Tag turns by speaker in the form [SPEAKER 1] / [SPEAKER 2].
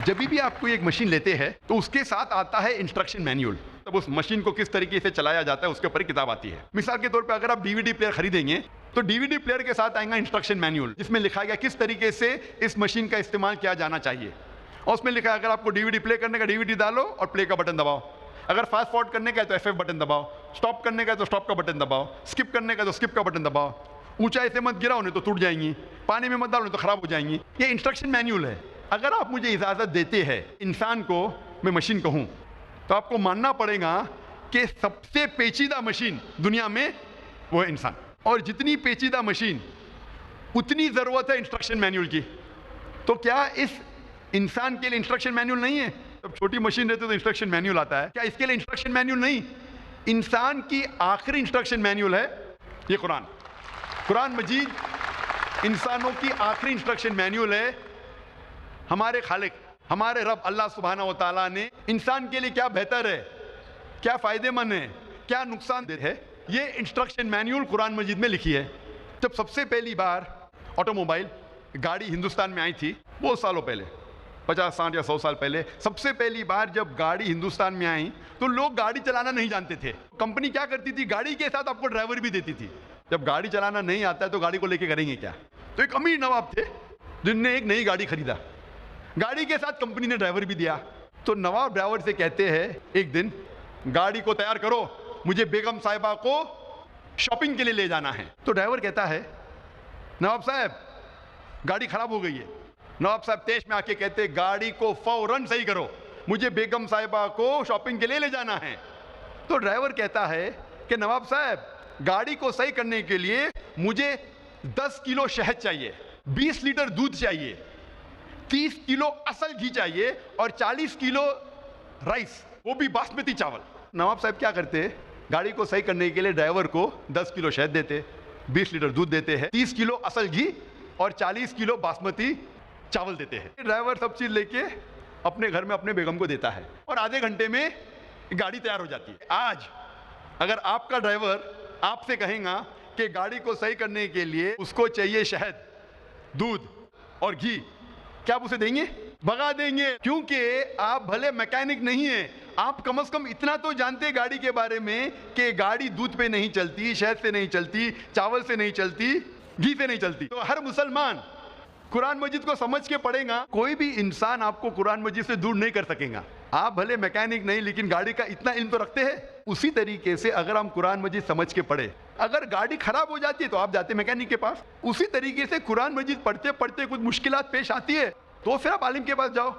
[SPEAKER 1] जब भी आप कोई एक मशीन लेते हैं तो उसके साथ आता है इंस्ट्रक्शन मैनुअल। तब उस मशीन को किस तरीके से चलाया जाता है उसके ऊपर किताब आती है। मिसाल के तौर पे अगर आप डीवीडी प्लेयर खरीदेंगे तो डीवीडी प्लेयर के साथ आएगा इंस्ट्रक्शन मैनुअल, जिसमें लिखा गया किस तरीके से इस मशीन का इस्तेमाल किया जाना चाहिए। और उसमें लिखा है अगर आपको डीवीडी प्ले करने का डीवीडी डालो और प्ले का बटन दबाओ, अगर फास्ट फॉरवर्ड करने का है तो एफ बटन दबाओ, स्टॉप करने का है तो स्टॉप का बटन दबाओ, स्किप करने का तो स्किप का बटन दबाओ, ऊंचाई से मत गिराओ नहीं तो टूट जाएंगी, पानी में मत डालो नहीं तो खराब हो जाएंगी। ये इंस्ट्रक्शन मैनुअल है। अगर आप मुझे इजाज़त देते हैं इंसान को मैं मशीन कहूँ तो आपको मानना पड़ेगा कि सबसे पेचीदा मशीन दुनिया में वो है इंसान, और जितनी पेचीदा मशीन उतनी ज़रूरत है इंस्ट्रक्शन मैनुअल की। तो क्या इस इंसान के लिए इंस्ट्रक्शन मैनुअल नहीं है? जब छोटी मशीन रहती है तो इंस्ट्रक्शन मैनुअल आता है, क्या इसके लिए इंस्ट्रक्शन मैनुअल नहीं? इंसान की आखिरी इंस्ट्रक्शन मैनुअल है ये कुरान मजीद इंसानों की आखिरी इंस्ट्रक्शन मैनुअल है। हमारे खालिक हमारे रब अल्लाह सुब्हानहू व तआला ने इंसान के लिए क्या बेहतर है, क्या फ़ायदेमंद है, क्या नुकसानदेह है, ये इंस्ट्रक्शन मैनुअल कुरान मजीद में लिखी है। जब सबसे पहली बार ऑटोमोबाइल गाड़ी हिंदुस्तान में आई थी, बहुत सालों पहले 50, 60 या 100 साल पहले, सबसे पहली बार जब गाड़ी हिंदुस्तान में आई तो लोग गाड़ी चलाना नहीं जानते थे। कंपनी क्या करती थी, गाड़ी के साथ आपको ड्राइवर भी देती थी। जब गाड़ी चलाना नहीं आता है तो गाड़ी को लेके करेंगे क्या? तो एक अमीर नवाब थे जिनने एक नई गाड़ी खरीदा, गाड़ी के साथ कंपनी ने ड्राइवर भी दिया। तो नवाब ड्राइवर से कहते हैं एक दिन गाड़ी को तैयार करो, मुझे बेगम साहिबा को शॉपिंग के लिए ले जाना है। तो ड्राइवर कहता है नवाब साहब गाड़ी खराब हो गई है। नवाब साहब तेज में आके कहते गाड़ी को फौरन सही करो, मुझे बेगम साहिबा को शॉपिंग के लिए ले जाना है। तो ड्राइवर कहता है कि नवाब साहब गाड़ी को सही करने के लिए मुझे 10 किलो शहद चाहिए, 20 लीटर दूध चाहिए, 30 किलो असल घी चाहिए और 40 किलो राइस, वो भी बासमती चावल। नवाब साहब क्या करते हैं, गाड़ी को सही करने के लिए ड्राइवर को 10 किलो शहद देते, 20 लीटर दूध देते हैं, 30 किलो असल घी और 40 किलो बासमती चावल देते हैं। ड्राइवर सब चीज़ लेके अपने घर में अपने बेगम को देता है और आधे घंटे में गाड़ी तैयार हो जाती है। आज अगर आपका ड्राइवर आपसे कहेगा कि गाड़ी को सही करने के लिए उसको चाहिए शहद, दूध और घी, क्या आप उसे देंगे? भगा देंगे, क्योंकि आप भले मैकेनिक नहीं हैं, आप कम से कम इतना तो जानते हैं गाड़ी के बारे में कि गाड़ी दूध पे नहीं चलती, शहद से नहीं चलती, चावल से नहीं चलती, घी से नहीं चलती। तो हर मुसलमान कुरान मजीद को समझ के पढ़ेगा, कोई भी इंसान आपको कुरान मजीद से दूर नहीं कर सकेगा। आप भले मैकेनिक नहीं लेकिन गाड़ी का इतना इल्म तो रखते हैं। उसी तरीके से अगर हम कुरान मजीद समझ के पढ़े, अगर गाड़ी खराब हो जाती है तो आप जाते मैकेनिक के पास। उसी तरीके से कुरान मजीद पढ़ते पढ़ते कुछ मुश्किलात पेश आती है तो फिर आप आलिम के पास जाओ।